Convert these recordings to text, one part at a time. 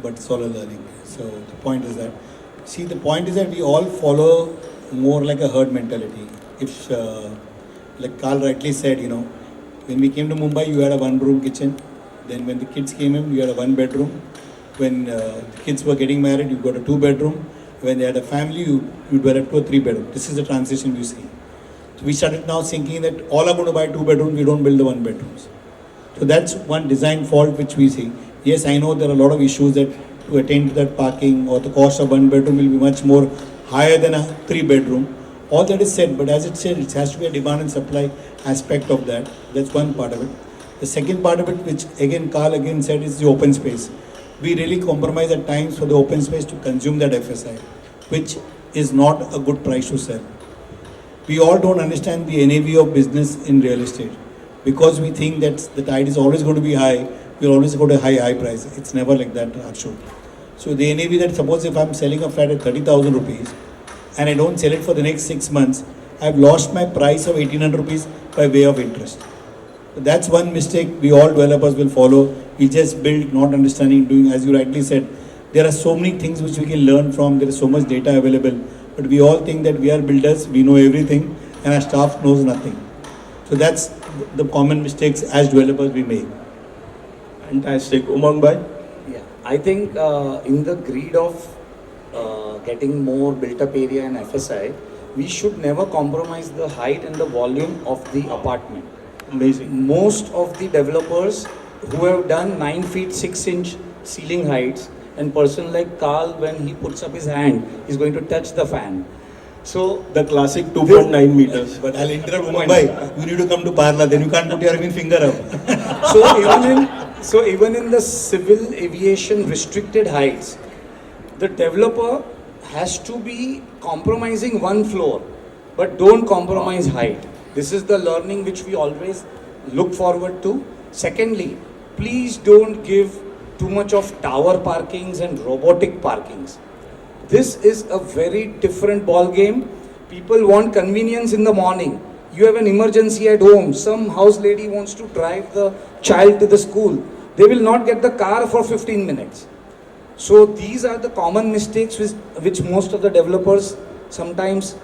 But it's all a learning. So the point is that, see, the point is that we all follow more like a herd mentality. If, like Carl rightly said, when we came to Mumbai, you had a one-room kitchen. Then when the kids came in, you had a one-bedroom. When the kids were getting married, you got a two-bedroom. When they had a family, you'd wear a 2 or 3-bedroom. This is the transition we see. So we started now thinking that all are going to buy 2 bedrooms, we don't build the 1 bedrooms. So that's one design fault which we see. Yes, I know there are a lot of issues that to attain to that parking or the cost of 1 bedroom will be much more higher than a 3-bedroom. All that is said, but as it said, it has to be a demand and supply aspect of that. That's one part of it. The second part of it, which again Carl again said, is the open space. We really compromise at times for the open space to consume that FSI, which is not a good price to sell. We all don't understand the NAV of business in real estate. Because we think that the tide is always going to be high, we'll always go to high price. It's never like that, Akshu. So the NAV that, suppose if I'm selling a flat at 30,000 rupees and I don't sell it for the next 6 months, I've lost my price of 1,800 rupees by way of interest. So that's one mistake we all developers will follow. We just build not understanding, doing, as you rightly said, there are so many things which we can learn from, there is so much data available, but we all think that we are builders, we know everything, and our staff knows nothing. So that's the common mistakes as developers we make. Fantastic. Umang bhai? Yeah, I think in the greed of getting more built-up area and FSI, we should never compromise the height and the volume of the apartment. Amazing. Most of the developers who have done 9 feet 6 inch ceiling heights, and person like Carl, when he puts up his hand, he's going to touch the fan. So the classic 2.9 meters. But I'll interrupt Mumbai. You need to come to Parla, then you can't put your finger up. So even in the civil aviation restricted heights, the developer has to be compromising 1 floor, but don't compromise height. This is the learning which we always look forward to. Secondly, please don't give too much of tower parkings and robotic parkings. This is a very different ball game. People want convenience in the morning. You have an emergency at home. Some house lady wants to drive the child to the school. They will not get the car for 15 minutes. So these are the common mistakes which most of the developers sometimes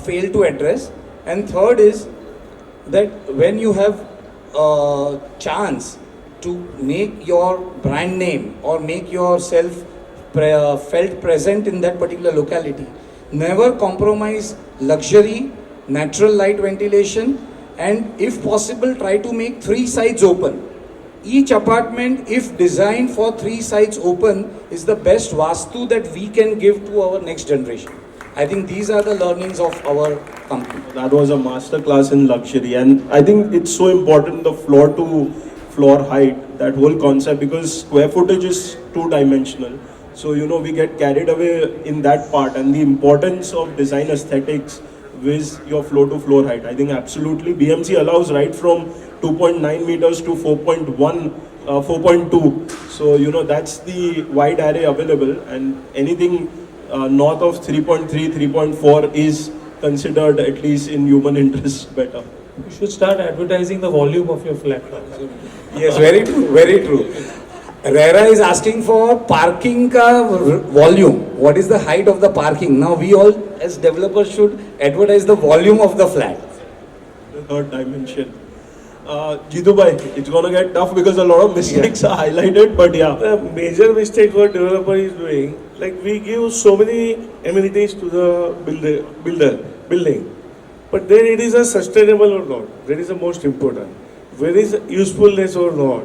fail to address. And third is that when you have a chance to make your brand name or make yourself felt present in that particular locality, never compromise luxury, natural light ventilation, and if possible try to make 3 sides open. Each apartment, if designed for 3 sides open, is the best vastu that we can give to our next generation. I think these are the learnings of our company. That was a master class in luxury, and I think it's so important, the floor to floor height, that whole concept, because square footage is 2-dimensional. So, we get carried away in that part, and the importance of design aesthetics with your floor to floor height. I think absolutely BMC allows right from 2.9 meters to 4.1, 4.2. So, that's the wide array available, and anything north of 3.3, 3.4 is considered, at least in human interest, better. You should start advertising the volume of your flat. Yes, very true, very true. RERA is asking for parking ka volume. What is the height of the parking? Now we all as developers should advertise the volume of the flat. The third dimension. Jitu bhai, it's gonna get tough because a lot of mistakes are highlighted, but yeah. The major mistake what developer is doing, like we give so many amenities to the building, but then it is a sustainable or not. That is the most important. Where is usefulness or not?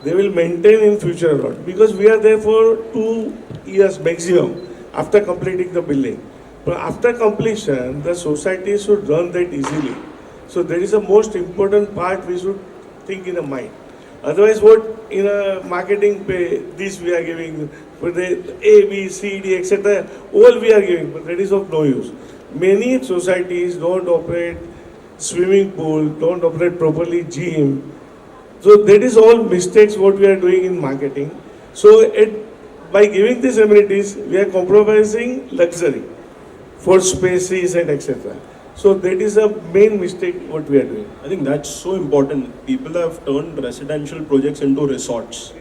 They will maintain in future or not, because we are there for 2 years maximum after completing the building. But after completion, the society should run that easily. So that is the most important part we should think in the mind. Otherwise, what in a marketing pay, this we are giving, for the A, B, C, D, etc. All we are giving, but that is of no use. Many societies don't operate swimming pool, don't operate properly gym. So that is all mistakes what we are doing in marketing. So by giving these amenities, we are compromising luxury for spaces and etc. So that is a main mistake what we are doing. I think that's so important. People have turned residential projects into resorts.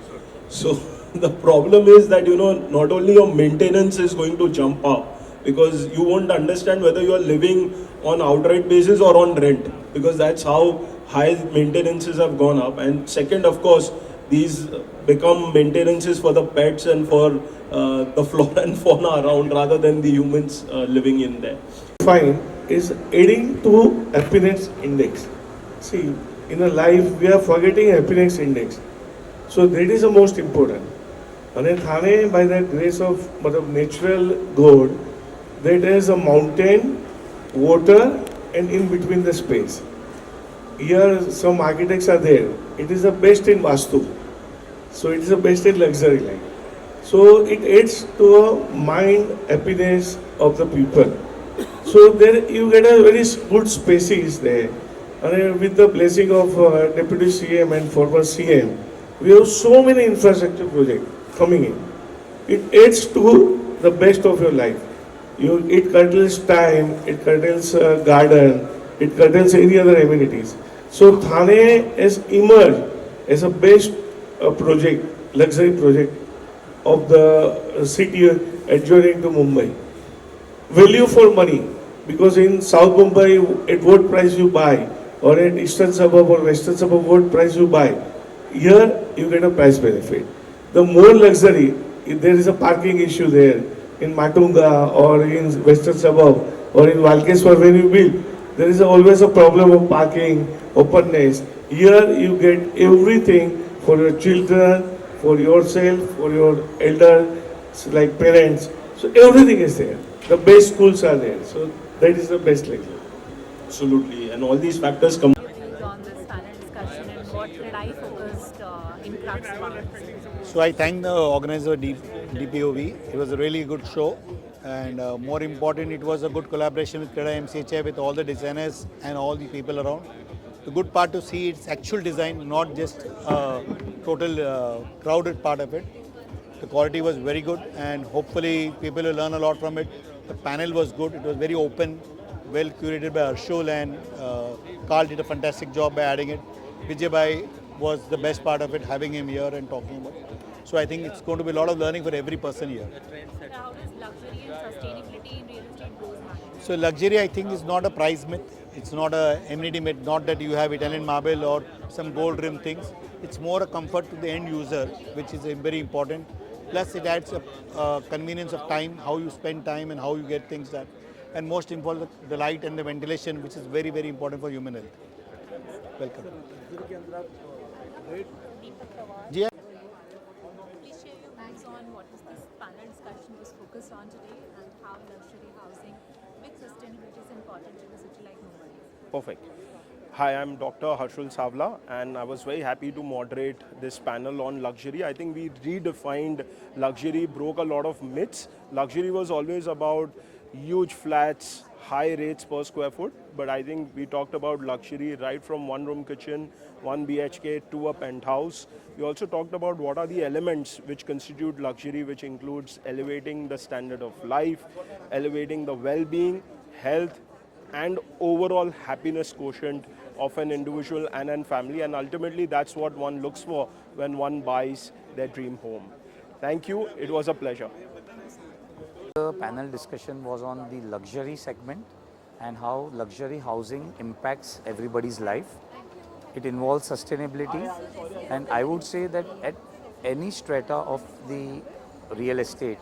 So the problem is that, not only your maintenance is going to jump up, because you won't understand whether you are living on outright basis or on rent, because that's how high maintenances have gone up. And second, of course, these become maintenances for the pets and for the flora and fauna around rather than the humans living in there. Fine is adding to happiness index. See, in a life we are forgetting happiness index. So that is the most important. And Thane, by the grace of natural God, that is a mountain, water, and in between the space. Here some architects are there. It is the best in Vastu. So it is the best in luxury life. So it adds to a mind happiness of the people. So there you get a very good spaces there. And with the blessing of Deputy CM and former CM, we have so many infrastructure projects coming in. It adds to the best of your life. It curtails time, it curtails garden, it curtails any other amenities. So Thane has emerged as a best project, luxury project of the city adjoining to Mumbai. Value for money, because in South Mumbai, at what price you buy, or at eastern suburb or western suburb, what price you buy, here you get a price benefit. The more luxury, if there is a parking issue there, in Matunga or in western suburb or in Valkeswar when you build, there is always a problem of parking, openness. Here you get everything for your children, for yourself, for your elders, like parents. So everything is there. The best schools are there. So that is the best luxury. Absolutely. And all these factors come. Views on this panel discussion and what CREDAI focused in Crux One. So I thank the organizer DPOV. It was a really good show, and more important, it was a good collaboration with CREDAI-MCHI, with all the designers and all the people around. The good part to see its actual design, not just total crowded part of it. The quality was very good, and hopefully people will learn a lot from it. The panel was good. It was very open, well curated by Arshul, and Carl did a fantastic job by adding it. Vijay Bhai was the best part of it, having him here and talking about it. So I think it's going to be a lot of learning for every person here. How does luxury and sustainability in real estate goes hand in hand? So luxury, I think, is not a price myth. It's not a amenity myth. Not that you have Italian marble or some gold rim things. It's more a comfort to the end user, which is very important. Plus, it adds a convenience of time, how you spend time and how you get things done. And most important, the light and the ventilation, which is very, very important for human health. Welcome. Ji, Please share your views on what is this panel discussion was focused on today and how luxury housing with sustainability is important in a city like Mumbai. Perfect. Hi, I'm Dr. Harshul Savla, and I was very happy to moderate this panel on luxury. I think we redefined luxury, broke a lot of myths. Luxury was always about huge flats, high rates per square foot, but I think we talked about luxury right from one room kitchen, 1 BHK to a penthouse. We also talked about what are the elements which constitute luxury, which includes elevating the standard of life, elevating the well-being, health, and overall happiness quotient of an individual and a family, and ultimately that's what one looks for when one buys their dream home. Thank you, it was a pleasure. The panel discussion was on the luxury segment and how luxury housing impacts everybody's life. It involves sustainability, and I would say that at any strata of the real estate,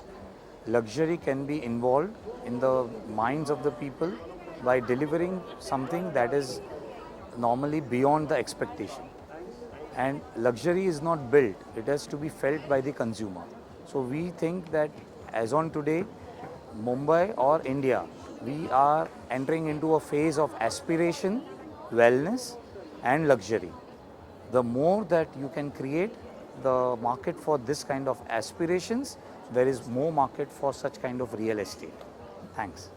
luxury can be involved in the minds of the people by delivering something that is normally beyond the expectation. And luxury is not built, it has to be felt by the consumer. So we think that as on today, Mumbai or India, we are entering into a phase of aspiration, wellness and luxury. The more that you can create, the market for this kind of aspirations, there is more market for such kind of real estate. Thanks.